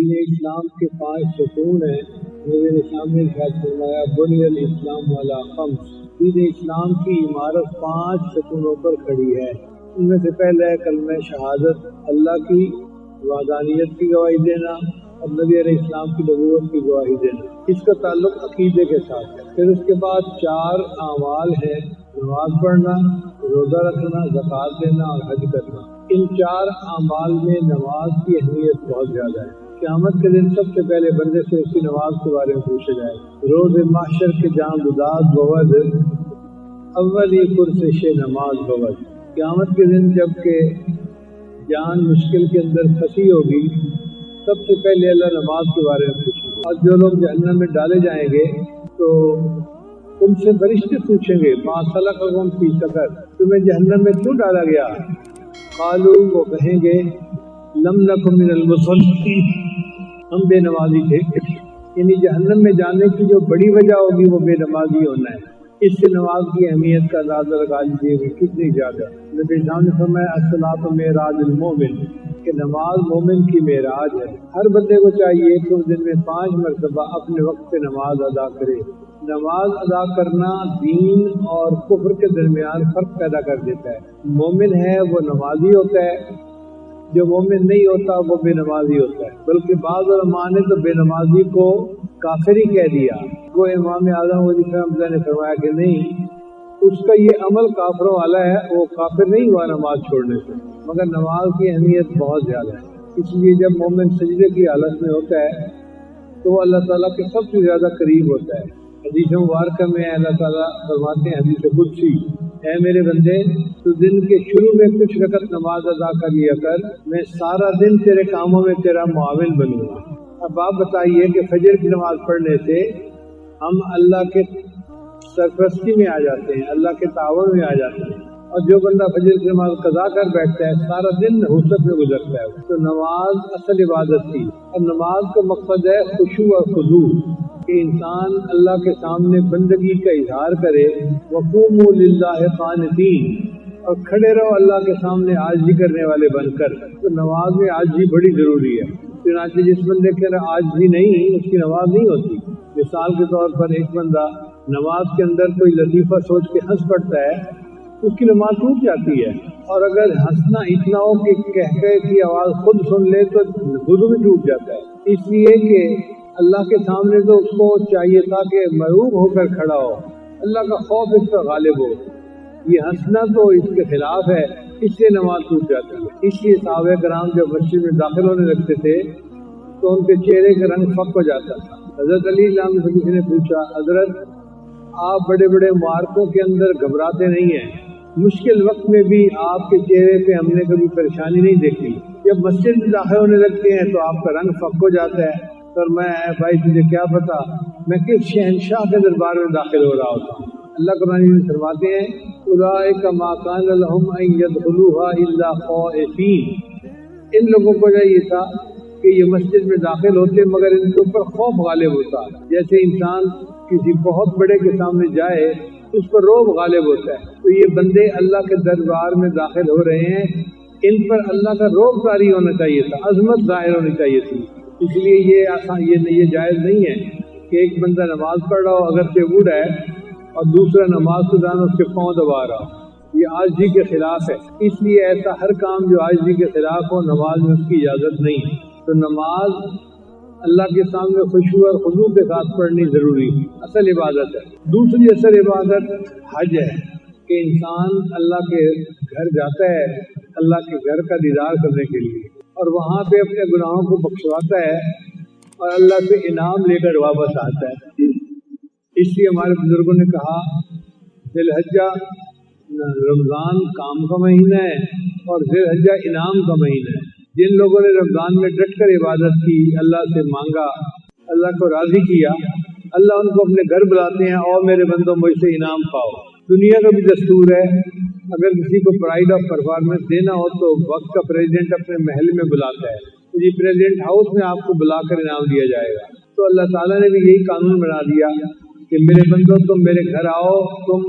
دین اسلام کے 5 ستون ہیں. میرے سامنے ارشاد فرمایا بنی الاسلام علی خمس. دین اسلام کی عمارت 5 ستونوں پر کھڑی ہے. ان میں سے پہلا ہے کلمہ شہادت، اللہ کی وحدانیت کی گواہی دینا اور نبی علیہ السلام کی نبوت کی گواہی دینا. اس کا تعلق عقیدے کے ساتھ ہے. پھر اس کے بعد 4 اعمال ہیں، نماز پڑھنا، روزہ رکھنا، زکوٰۃ دینا اور حج کرنا. ان 4 اعمال میں نماز کی اہمیت بہت زیادہ ہے. قیامت کے دن سب سے پہلے بندے سے اس کی نماز کے بارے میں پوچھا جائے. روز محشر کے جام بداد بود اولی پرسش نماز بود. قیامت کے دن جب کہ جان مشکل کے اندر پھنسی ہوگی، سب سے پہلے اللہ نماز کے بارے میں پوچھے گا. اور جو لوگ جہنم میں ڈالے جائیں گے تو تم سے فرشتے پوچھیں گے ما سلککم فی سقر، تمہیں جہنم میں کیوں ڈالا گیا؟ قالوا، وہ کہیں گے لم نک من المصلین، ہم بے نمازی تھے. یعنی جہنم میں جانے کی جو بڑی وجہ ہوگی وہ بے نمازی ہونا ہے. اس سے نماز کی اہمیت کا اندازہ لگا لیجیے کہ کتنی زیادہ. نبی نے فرمایا الصلاۃ معراج المومن، کہ نماز مومن کی معراج ہے. ہر بندے کو چاہیے کہ وہ دن میں 5 مرتبہ اپنے وقت پہ نماز ادا کرے. نماز ادا کرنا دین اور کفر کے درمیان فرق پیدا کر دیتا ہے. مومن ہے وہ نمازی ہوتا ہے، جو مومن نہیں ہوتا وہ بے نمازی ہوتا ہے. بلکہ بعض علماء نے تو بے نمازی کو کافر ہی کہہ دیا. وہ امام اعظم علی رحمۃ اللہ نے فرمایا کہ نہیں، اس کا یہ عمل کافروں والا ہے، وہ کافر نہیں ہوا نماز چھوڑنے سے. مگر نماز کی اہمیت بہت زیادہ ہے. اس لیے جب مومن سجدے کی حالت میں ہوتا ہے تو وہ اللہ تعالیٰ کے سب سے زیادہ قریب ہوتا ہے. حدیث مبارکہ میں اللہ تعالیٰ فرماتے ہیں، حدیث قدسی، اے میرے بندے تو دن کے شروع میں کچھ رکعت نماز ادا کر لیا کر، میں سارا دن تیرے کاموں میں تیرا معاون بنوں گا. اب آپ بتائیے کہ فجر کی نماز پڑھنے سے ہم اللہ کے سرپرستی میں آ جاتے ہیں، اللہ کے تعاون میں آ جاتے ہیں. اور جو بندہ فجر کی نماز قضا کر بیٹھتا ہے سارا دن حسرت میں گزرتا ہے. تو نماز اصل عبادت تھی. اور نماز کا مقصد ہے خشوع اور خضوع، کہ انسان اللہ کے سامنے بندگی کا اظہار کرے. وقوموا للہ قانتین، اور کھڑے رہو اللہ کے سامنے عاجزی کرنے والے بن کر. تو نماز میں عاجزی بڑی ضروری ہے. چنانچہ جس بندے کے اندر عاجزی نہیں، اس کی نماز نہیں ہوتی. مثال کے طور پر ایک بندہ نماز کے اندر کوئی لطیفہ سوچ کے ہنس پڑتا ہے، اس کی نماز ٹوٹ جاتی ہے. اور اگر ہنسنا اتنا ہو کہ کہکے کی آواز خود سن لے تو وضو بھی ٹوٹ جاتا ہے. اس لیے کہ اللہ کے سامنے تو اس کو چاہیے تھا کہ مرعوب ہو کر کھڑا ہو، اللہ کا خوف اس پر غالب ہو. یہ ہنسنا تو اس کے خلاف ہے، اس سے نماز ٹوٹ جاتی ہے. اس لیے صحابہ کرام جب مسجد میں داخل ہونے لگتے تھے تو ان کے چہرے کا رنگ پھک ہو جاتا تھا. حضرت علی رضی اللہ عنہ نے پوچھا، حضرت آپ بڑے بڑے معرکوں کے اندر گھبراتے نہیں ہیں، مشکل وقت میں بھی آپ کے چہرے پہ ہم نے کبھی پریشانی نہیں دیکھی. جب مسجد میں داخل ہونے لگتے ہیں تو آپ کا رنگ پھک ہو جاتا ہے. اور میں بھائی تجھے کیا پتا میں کس شہنشاہ کے دربار میں داخل ہو رہا ہوتا ہوں. اللہ قرآن میں فرماتے ہیں اولئک ما کان لهم ان يدخلوها الا خائفین، ان لوگوں کو چاہیے تھا کہ یہ مسجد میں داخل ہوتے مگر ان کے اوپر خوف غالب ہوتا. جیسے انسان کسی بہت بڑے کے سامنے جائے اس پر روب غالب ہوتا ہے. تو یہ بندے اللہ کے دربار میں داخل ہو رہے ہیں، ان پر اللہ کا روب طاری ہونا چاہیے تھا، عظمت ظاہر ہونی چاہیے تھی. اس لیے یہ جائز نہیں ہے کہ ایک بندہ نماز پڑھ رہا ہو اگرچہ بوڑھا ہے اور دوسرا نماز کے دوران اس کے پاؤں دبا رہا ہو. یہ عاجزی کے خلاف ہے. اس لیے ایسا ہر کام جو عاجزی کے خلاف ہو نماز میں اس کی اجازت نہیں ہے. تو نماز اللہ کے سامنے خشوع اور خضوع کے ساتھ پڑھنی ضروری ہے، اصل عبادت ہے. دوسری اصل عبادت حج ہے، کہ انسان اللہ کے گھر جاتا ہے اللہ کے گھر کا دیدار کرنے کے لیے، اور وہاں پہ اپنے گناہوں کو بخشواتا ہے اور اللہ سے انعام لے کر واپس آتا ہے. اس لیے ہمارے بزرگوں نے کہا ذی الحجہ رمضان کام کا مہینہ ہے اور ذی الحجہ انعام کا مہینہ ہے. جن لوگوں نے رمضان میں ڈٹ کر عبادت کی، اللہ سے مانگا، اللہ کو راضی کیا، اللہ ان کو اپنے گھر بلاتے ہیں اور میرے بندوں مجھ سے انعام پاؤ. دنیا کا بھی دستور ہے، اگر کسی کو پرائڈ آف پرفارمنس دینا ہو تو وقت کا پریزیڈنٹ اپنے محل میں بلاتا ہے، تو یہ پریزیڈنٹ ہاؤس میں آپ کو بلا کر انعام دیا جائے گا. تو اللہ تعالیٰ نے بھی یہی قانون بنا دیا کہ میرے بندوں تم میرے گھر آؤ، تم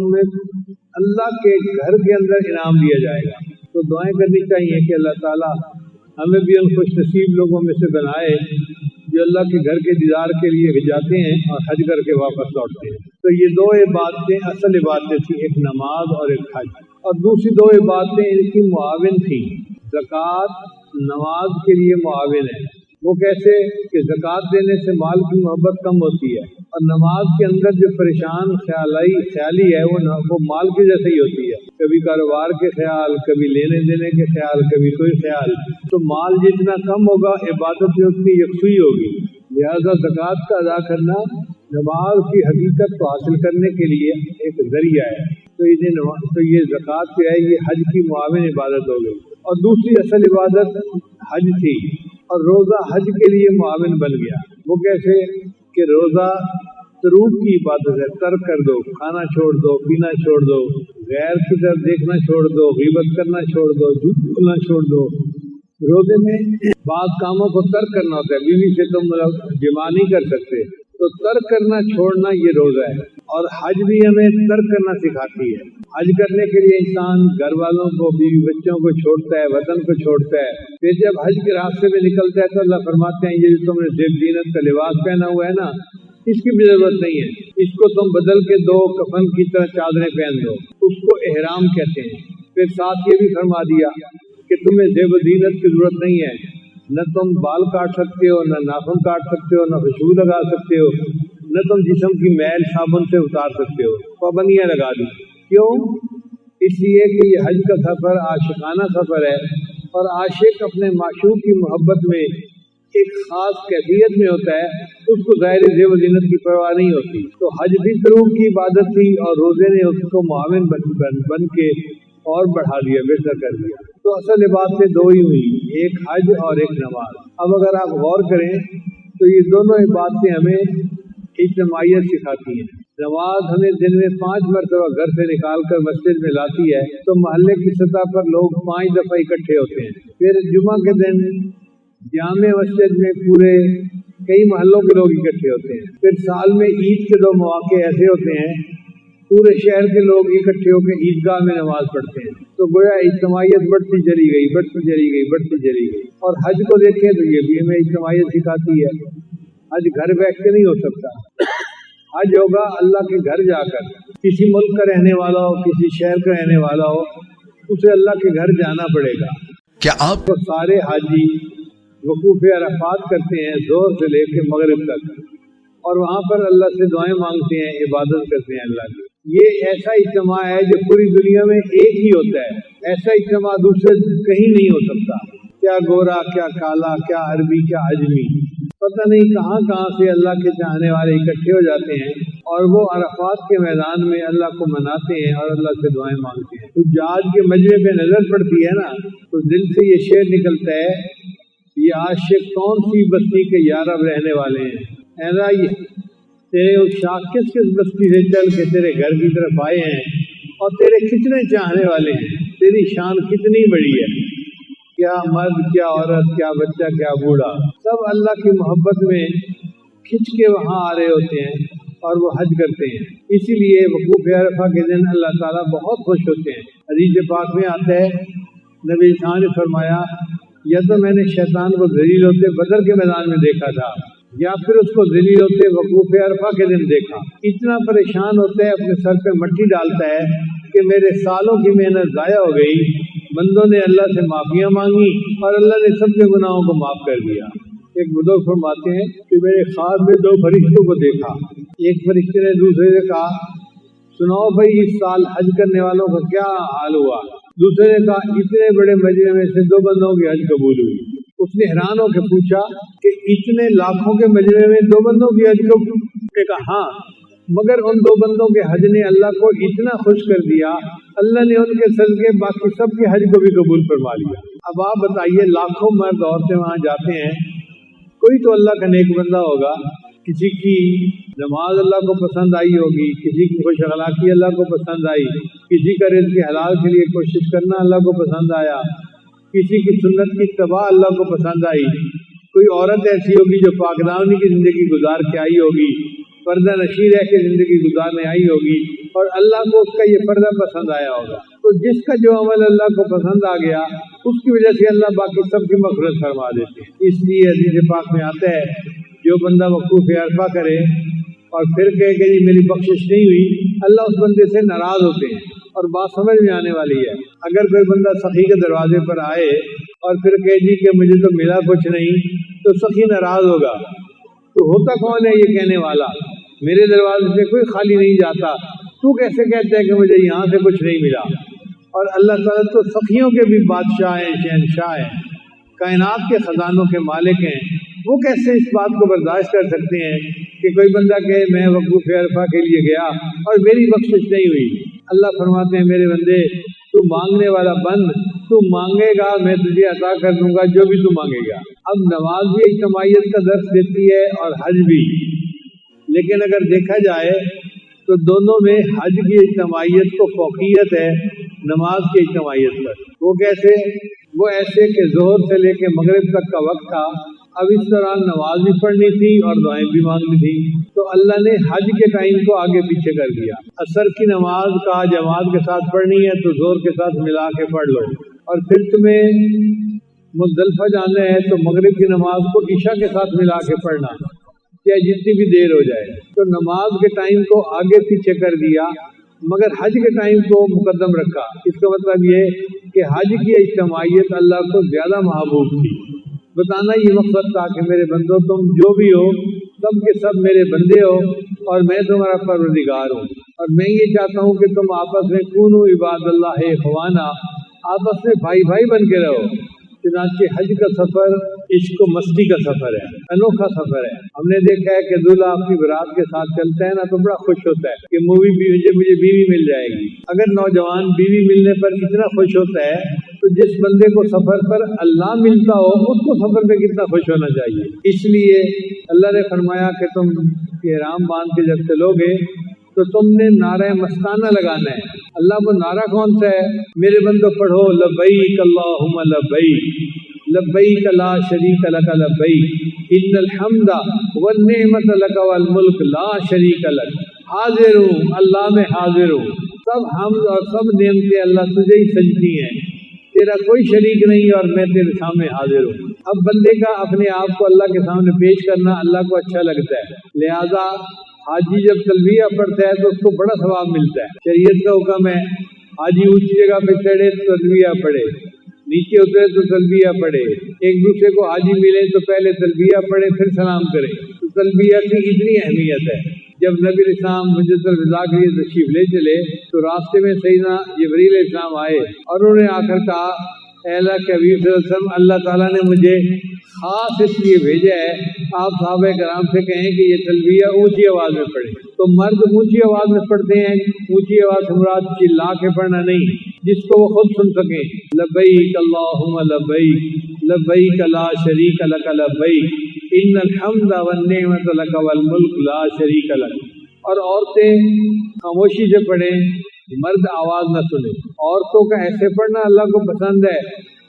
اللہ کے گھر کے اندر انعام دیا جائے گا. تو دعائیں کرنی چاہیے کہ اللہ تعالیٰ ہمیں بھی ان خوش نصیب لوگوں میں سے بنائے جو اللہ کے گھر کے دیدار کے لیے جاتے ہیں اور حج کر کے واپس لوٹتے ہیں۔ تو یہ دو عبادتیں اصل عبادتیں تھیں، ایک نماز اور ایک حج، اور دوسری دو عبادتیں ان کی معاون تھیں۔ زکوٰۃ نماز کے لیے معاون ہے، وہ کیسے کہ زکوٰۃ دینے سے مال کی محبت کم ہوتی ہے، اور نماز کے اندر جو پریشان خیالی ہے وہ مال کی جیسے ہی ہوتی ہے، کبھی کاروبار کے خیال، کبھی لینے دینے کے خیال، کبھی کوئی خیال، تو مال جتنا کم ہوگا عبادت میں اتنی یکسوئی ہوگی۔ لہذا زکوٰۃ کا ادا کرنا نماز کی حقیقت کو حاصل کرنے کے لیے ایک ذریعہ ہے۔ تو یہ زکوٰۃ جو ہے یہ حج کی معاون عبادت ہو گئی، اور دوسری اصل عبادت حج تھی، اور روزہ حج کے لیے معاون بن گیا۔ وہ کیسے کہ روزہ تروک کی عبادت ہے، ترک کر دو، کھانا چھوڑ دو، پینا چھوڑ دو، غیر کی طرف دیکھنا چھوڑ دو، غیبت کرنا چھوڑ دو، جھوٹ بولنا چھوڑ دو۔ روزے میں بعض کاموں کو ترک کرنا ہوتا ہے، بیوی سے تم جماع نہیں کر سکتے، تو ترک کرنا چھوڑنا یہ روزہ ہے۔ اور حج بھی ہمیں ترک کرنا سکھاتی ہے۔ حج کرنے کے لیے انسان گھر والوں کو، بیوی بچوں کو چھوڑتا ہے، وطن کو چھوڑتا ہے، پھر جب حج کے راستے میں نکلتا ہے تو اللہ فرماتے ہیں یہ جو تم نے زیب زینت کا لباس پہنا ہوا ہے نا، اس کی بھی ضرورت نہیں ہے، اس کو تم بدل کے دو، کفن کی طرح چادریں پہن دو، اس کو احرام کہتے ہیں۔ پھر ساتھ یہ بھی فرما دیا کہ تمہیں زیب و زینت کی ضرورت نہیں ہے، نہ تم بال کاٹ سکتے ہو، نہ ناخن کاٹ سکتے ہو، نہ خوشبو لگا سکتے ہو، نہ تم جسم کی میل صابن سے اتار سکتے ہو، پابندیاں لگا دی۔ کیوں؟ اس لیے کہ یہ حج کا سفر عاشقانہ سفر ہے، اور عاشق اپنے معشوق کی محبت میں ایک خاص کیفیت میں ہوتا ہے، اس کو ظاہر زیب و زینت کی پرواہ نہیں ہوتی۔ تو حج بھی تروک کی عبادت تھی، اور روزے نے اس کو معاون بن کے اور بڑھا دیا، بہتر کر دیا۔ تو اصل عبادتیں دو ہی ہوئی، ایک حج اور ایک نماز۔ اب اگر آپ غور کریں تو یہ دونوں عبادتیں ہمیں اجتماعیت سکھاتی ہیں۔ نماز ہمیں دن میں 5 مرتبہ گھر سے نکال کر مسجد میں لاتی ہے، تو محلے کی سطح پر لوگ 5 دفعہ اکٹھے ہوتے ہیں۔ پھر جمعہ کے دن جامع مسجد میں پورے کئی محلوں کے لوگ اکٹھے ہوتے ہیں۔ پھر سال میں عید کے 2 مواقع ایسے ہوتے ہیں، پورے شہر کے لوگ اکٹھے ہو کے عیدگاہ میں نماز پڑھتے ہیں۔ تو گویا اجتماعیت بڑھتی چلی گئی۔ اور حج کو دیکھیں تو یہ بھی ہمیں اجتماعیت سکھاتی ہے۔ حج گھر بیٹھ کے نہیں ہو سکتا، حج ہوگا اللہ کے گھر جا کر۔ کسی ملک کا رہنے والا ہو، کسی شہر کا رہنے والا ہو، اسے اللہ کے گھر جانا پڑے گا۔ کیا آپ تو سارے حاجی وقوف عرفات کرتے ہیں زہر سے لے کے مغرب تک، اور وہاں پر اللہ سے دعائیں مانگتے ہیں، عبادت کرتے ہیں اللہ کی۔ یہ ایسا اجتماع ہے جو پوری دنیا میں ایک ہی ہوتا ہے، ایسا اجتماع دوسرے کہیں نہیں ہو سکتا۔ کیا گورا، کیا کالا، کیا عربی، کیا عجمی، پتہ نہیں کہاں سے اللہ کے چاہنے والے اکٹھے ہو جاتے ہیں، اور وہ عرفات کے میدان میں اللہ کو مناتے ہیں اور اللہ سے دعائیں مانگتے ہیں۔ تو جاج کے مجمع پہ نظر پڑتی ہے نا، تو دل سے یہ شعر نکلتا ہے، یہ عاشق کون سی بستی کے یارب رہنے والے ہیں، ایسا یہ تیرے عشاق کس بستی سے چل کے تیرے گھر کی طرف آئے ہیں، اور تیرے کتنے چاہنے والے ہیں، تیری شان کتنی بڑی ہے، کیا مرد، کیا عورت، کیا بچہ، کیا بوڑھا، سب اللہ کی محبت میں کھنچ کے وہاں آ رہے ہوتے ہیں اور وہ حج کرتے ہیں۔ اسی لیے وقوف عرفہ کے دن اللہ تعالیٰ بہت خوش ہوتے ہیں۔ حدیث پاک میں آتا ہے، نبی صاحب نے فرمایا، یا تو میں نے شیطان کو ذلیل ہوتے بدر کے میدان میں دیکھا تھا، یا پھر اس کو ذلیل ہوتے وقوف عرفہ کے دن دیکھا۔ اتنا پریشان ہوتا ہے، اپنے سر پہ مٹی ڈالتا ہے کہ میرے سالوں کی محنت ضائع ہو گئی، بندوں نے اللہ سے معافیاں مانگی اور اللہ نے سب کے گناہوں کو معاف کر دیا۔ ایک بزرگ فرماتے ہیں کہ میرے خواب میں 2 فرشتوں کو دیکھا، ایک فرشتے نے دوسرے سے کہا، سناؤ بھائی اس سال حج کرنے والوں کا کیا حال ہوا؟ دوسرے نے کہا، اتنے بڑے مجمع میں سے 2 بندوں کی حج قبول ہوئی۔ اس نے حیران ہو کے پوچھا کہ اتنے لاکھوں کے مجمع میں 2 بندوں کی حج قبول؟ نے کہا ہاں، مگر ان 2 بندوں کے حج نے اللہ کو اتنا خوش کر دیا، اللہ نے ان کے صدقے باقی سب کے حج کو بھی قبول فرما لیا۔ اب آپ بتائیے، لاکھوں مرد عورتیں وہاں جاتے ہیں، کوئی تو اللہ کا نیک بندہ ہوگا، کسی کی نماز اللہ کو پسند آئی ہوگی، کسی کی خوش اخلاقی اللہ کو پسند آئی، کسی کا رزق حلال کے لیے کوشش کرنا اللہ کو پسند آیا، کسی کی سنت کی اتباع اللہ کو پسند آئی، کوئی عورت ایسی ہوگی جو پاک دامنی کی زندگی گزار کے آئی ہوگی، پردہ نشی رہ کے زندگی گزارنے آئی ہوگی، اور اللہ کو اس کا یہ پردہ پسند آیا ہوگا۔ تو جس کا جو عمل اللہ کو پسند آ گیا، اس کی وجہ سے اللہ باقی سب کی مغفرت فرما دیتے ہیں۔ اس لیے حدیث پاک میں آتا ہے جو بندہ وقوف عرفہ کرے اور پھر کہے کہ جی میری بخشش نہیں ہوئی، اللہ اس بندے سے ناراض ہوتے ہیں۔ اور بات سمجھ میں آنے والی ہے، اگر کوئی بندہ سخی کے دروازے پر آئے اور پھر کہے جی کہ مجھے تو ملا کچھ نہیں، تو سخی ناراض ہوگا۔ تو ہوتا کون ہے یہ کہنے والا؟ میرے دروازے سے کوئی خالی نہیں جاتا، تو کیسے کہتا ہے کہ مجھے یہاں سے کچھ نہیں ملا؟ اور اللہ تعالیٰ تو سخیوں کے بھی بادشاہ ہیں، شہنشاہ ہیں، کائنات کے خزانوں کے مالک ہیں۔ وہ کیسے اس بات کو برداشت کر سکتے ہیں کہ کوئی بندہ کہے میں وقوف عرفہ کے لیے گیا اور میری بخشش نہیں ہوئی؟ اللہ فرماتے ہیں میرے بندے تو مانگنے والا بند، تو مانگے گا میں تجھے عطا کر دوں گا جو بھی تو مانگے گا۔ اب نماز بھی اجتماعیت کا درس دیتی ہے اور حج بھی، لیکن اگر دیکھا جائے تو دونوں میں حج کی اجتماعیت کو فوقیت ہے نماز کی اجتماعیت پر۔ وہ کیسے؟ وہ ایسے کہ ظہر سے لے کے مغرب تک کا وقت تھا، اب اس دوران نماز بھی پڑھنی تھی اور دعائیں بھی مانگنی تھی، تو اللہ نے حج کے ٹائم کو آگے پیچھے کر دیا۔ عصر کی نماز کا جماعت کے ساتھ پڑھنی ہے تو ظہر کے ساتھ ملا کے پڑھ لو، اور پھر تمہیں مزدلفہ جانا ہے تو مغرب کی نماز کو عشاء کے ساتھ ملا کے پڑھنا، چاہے جتنی بھی دیر ہو جائے۔ تو نماز کے ٹائم کو آگے پیچھے کر دیا، مگر حج کے ٹائم کو مقدم رکھا۔ اس کا مطلب یہ کہ حج کی اجتماعیت اللہ کو زیادہ محبوب تھی۔ بتانا یہ مقصد تھا کہ میرے بندو تم جو بھی ہو سب کے سب میرے بندے ہو اور میں تمہارا پروردگار ہوں، اور میں یہ چاہتا ہوں کہ تم آپس میں کونوا عباد اللہ اخوانا، آپس میں بھائی بھائی بن کے رہو۔ چنانچہ حج کا سفر عشق و مستی کا سفر ہے، انوکھا سفر ہے۔ ہم نے دیکھا ہے کہ دولہا اپنی برات کے ساتھ چلتا ہے نا تو بڑا خوش ہوتا ہے کہ مجھے بیوی مل جائے گی۔ اگر نوجوان بیوی ملنے پر اتنا خوش ہوتا ہے تو جس بندے کو سفر پر اللہ ملتا ہو اس کو سفر پہ کتنا خوش ہونا چاہیے۔ اس لیے اللہ نے فرمایا کہ تم احرام باندھ کے جب چلو گے تو تم نے نعرہ مستانہ لگانا ہے۔ اللہ کو نعرہ کون سا ہے؟ میرے بندو پڑھو لبیک اللہم لبیک لبیک لا شریک لک لبیک ان الحمد والنعمت لک والملک لا شریک لک۔ حاضر ہوں، اللہ میں حاضر ہوں، سب حمد اور سب نعمتیں اللہ تجھے ہی سجدی ہیں، تیرا کوئی شریک نہیں اور میں تیرے سامنے حاضر ہوں۔ اب بندے کا اپنے آپ کو اللہ کے سامنے پیش کرنا اللہ کو اچھا لگتا ہے، لہذا حاجی جب تلبیہ پڑھتا ہے تو اس کو بڑا ثواب ملتا ہے۔ شریعت کا حکم ہے حاجی اونچی جگہ پہ چڑھے تو تلبیہ پڑھے، نیچے اترے تو تلبیہ پڑھے، ایک دوسرے کو حاجی ملے تو پہلے تلبیہ پڑھے پھر سلام کرے۔ تو تلبیہ کی اتنی اہمیت ہے۔ جب نبی علیہ السلام حجۃ الوداع کے لیے تشریف لے چلے تو راستے میں سیدنا جبریل علیہ السلام آئے اور انہوں نے آ کر کہا اے اللہ کے حبیب صلی اللہ علیہ وسلم، اللہ تعالیٰ نے مجھے خاص اس لیے بھیجا ہے، آپ صحابہ کرام سے کہیں کہ یہ تلبیہ اونچی آواز میں پڑھیں۔ تو مرد اونچی آواز میں پڑھتے ہیں، اونچی آواز سے مراد چلا کے پڑھنا نہیں، جس کو وہ خود سن سکیں۔ لبیک اللہم لبیک لبیک لا شریک لک لبیک ان الحمد والنعمت لک والملک لا شریک لک۔ اور عورتیں خاموشی سے پڑھیں، مرد آواز نہ سنیں۔ عورتوں کا ایسے پڑھنا اللہ کو پسند ہے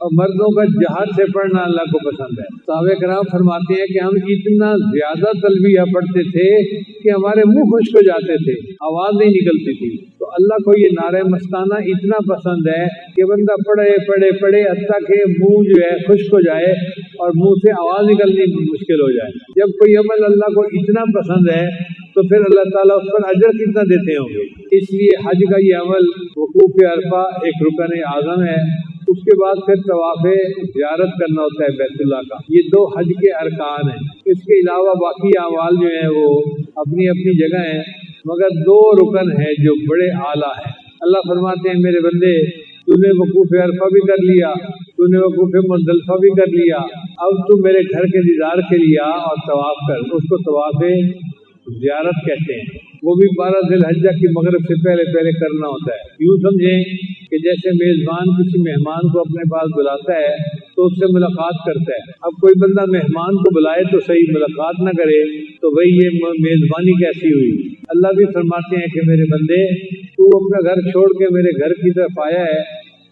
اور مردوں کا جہر سے پڑھنا اللہ کو پسند ہے۔ صحابہ کرام فرماتے ہیں کہ ہم اتنا زیادہ تلبیہ پڑھتے تھے کہ ہمارے منہ خشک ہو جاتے تھے، آواز نہیں نکلتی تھی۔ تو اللہ کو یہ نعرہ مستانہ اتنا پسند ہے کہ بندہ پڑھے پڑھے پڑھے حتیٰ کہ منہ جو ہے خشک ہو جائے اور منہ سے آواز نکلنی مشکل ہو جائے۔ جب کوئی عمل اللہ کو اتنا پسند ہے تو پھر اللہ تعالیٰ اس پر اجر کتنا دیتے ہوں گے۔ اس لیے حج کا یہ عمل وقوف عرفہ ایک رکن اعظم ہے۔ اس کے بعد پھر طواف زیارت کرنا ہوتا ہے بیت اللہ کا۔ یہ دو حج کے ارکان ہیں۔ اس کے علاوہ باقی اعمال جو ہیں وہ اپنی اپنی جگہ ہیں، مگر دو رکن ہیں جو بڑے اعلیٰ ہیں۔ اللہ فرماتے ہیں میرے بندے تو نے وقوف عرفہ بھی کر لیا، تو نے وقوف مزدلفہ بھی کر لیا، اب تو میرے گھر کے دیدار کے لیے آ اور طواف کر۔ اس کو طواف زیارت کہتے ہیں۔ وہ بھی 12 ذی الحجہ کی مغرب سے پہلے کرنا ہوتا ہے۔ یوں سمجھیں کہ جیسے میزبان کسی مہمان کو اپنے پاس بلاتا ہے تو اس سے ملاقات کرتا ہے۔ اب کوئی بندہ مہمان کو بلائے تو صحیح، ملاقات نہ کرے تو بھئی یہ میزبانی کیسی ہوئی؟ اللہ بھی فرماتے ہیں کہ میرے بندے تو اپنا گھر چھوڑ کے میرے گھر کی طرف آیا ہے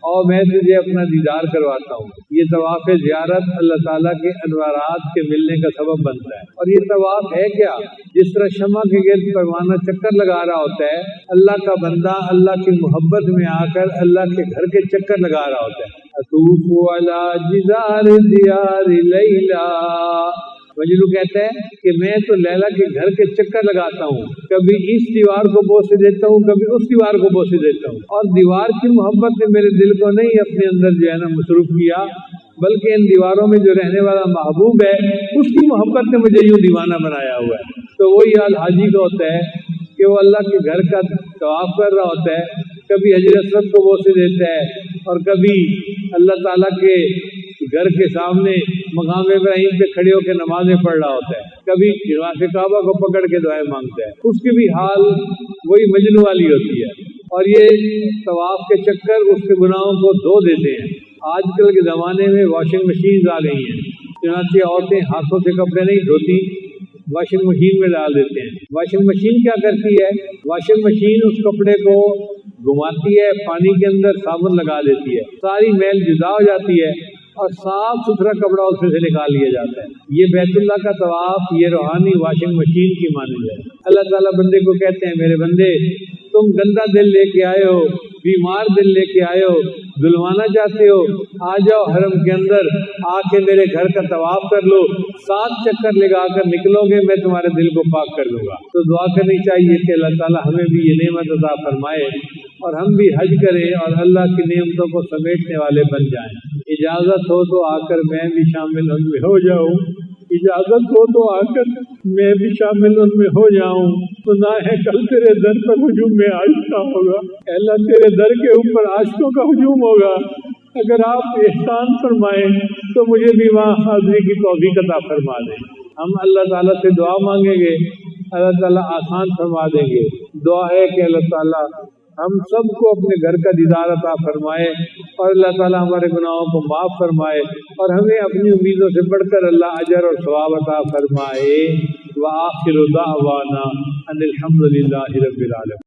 اور میں تجھے اپنا دیدار کرواتا ہوں۔ یہ طواف زیارت اللہ تعالیٰ کے انوارات کے ملنے کا سبب بنتا ہے۔ اور یہ طواف ہے کیا؟ جس طرح شمع کے گرد پروانہ چکر لگا رہا ہوتا ہے، اللہ کا بندہ اللہ کی محبت میں آ کر اللہ کے گھر کے چکر لگا رہا ہوتا ہے۔ اطوف علی جدار دیار لیلا مجنو کہتا ہے کہ میں تو لیلا کے گھر کے چکر لگاتا ہوں، کبھی اس دیوار کو بوسے دیتا ہوں، کبھی اس دیوار کو بوسے دیتا ہوں، اور دیوار کی محبت نے میرے دل کو نہیں اپنے اندر جو ہے نا مصروف کیا، بلکہ ان دیواروں میں جو رہنے والا محبوب ہے اس کی محبت نے مجھے یوں دیوانہ بنایا ہوا ہے۔ تو وہی حال حاجی کا ہوتا ہے کہ وہ اللہ کے گھر کا طواف کر رہا ہوتا ہے، کبھی حجر اسود کو بوسے دیتا ہے، اور کبھی اللہ تعالیٰ کے گھر کے سامنے مقام ابراہیم پہ کھڑے ہو کے نمازیں پڑھ رہا ہوتا ہے، کبھی غلاف کعبہ کو پکڑ کے دعائیں مانگتا ہے۔ اس کی بھی حال وہی مجنو والی ہوتی ہے، اور یہ طواف کے چکر اس کے گناہوں کو دھو دیتے ہیں۔ آج کل کے زمانے میں واشنگ مشینز آ گئی ہیں، چنانچہ عورتیں ہاتھوں سے کپڑے نہیں دھوتی، واشنگ مشین میں ڈال دیتے ہیں۔ واشنگ مشین کیا کرتی ہے؟ واشنگ مشین اس کپڑے کو گھماتی ہے، پانی کے اندر صابن لگا دیتی ہے، ساری میل جدا ہو جاتی ہے اور صاف ستھرا کپڑا اس میں سے نکال لیا جاتا ہے۔ یہ بیت اللہ کا طواف یہ روحانی واشنگ مشین کی مانند ہے۔ اللہ تعالیٰ بندے کو کہتے ہیں میرے بندے تم گندا دل لے کے آئے ہو، بیمار دل لے کے آئے ہو، دھلوانا چاہتے ہو، آ جاؤ حرم کے اندر آ کے میرے گھر کا طواف کر لو، 7 چکر لگا کر نکلو گے میں تمہارے دل کو پاک کر دوں گا۔ تو دعا کرنی چاہیے کہ اللہ تعالیٰ ہمیں بھی یہ نعمت عطا فرمائے اور ہم بھی حج کریں اور اللہ کی نعمتوں کو سمیٹنے والے بن جائیں۔ اجازت ہو تو آ کر میں بھی شامل ان میں ہو جاؤں، اجازت ہو تو آ کر میں بھی شامل ان میں ہو جاؤں، سنا ہے کل تیرے در پر ہجوم میں عاشقہ ہوگا، اے اللہ تیرے در کے اوپر عاشقوں کا ہجوم ہوگا، اگر آپ احسان فرمائیں تو مجھے بھی وہاں حاضری کی توفیق عطا فرما دیں۔ ہم اللہ تعالیٰ سے دعا مانگیں گے، اللہ تعالیٰ آسان فرما دیں گے۔ دعا ہے کہ اللہ تعالیٰ ہم سب کو اپنے گھر کا دیدار عطا فرمائے اور اللہ تعالیٰ ہمارے گناہوں کو معاف فرمائے اور ہمیں اپنی امیدوں سے بڑھ کر اللہ اجر اور ثواب عطا فرمائے۔ وآخر دعوانا ان الحمد للہ رب العالمین۔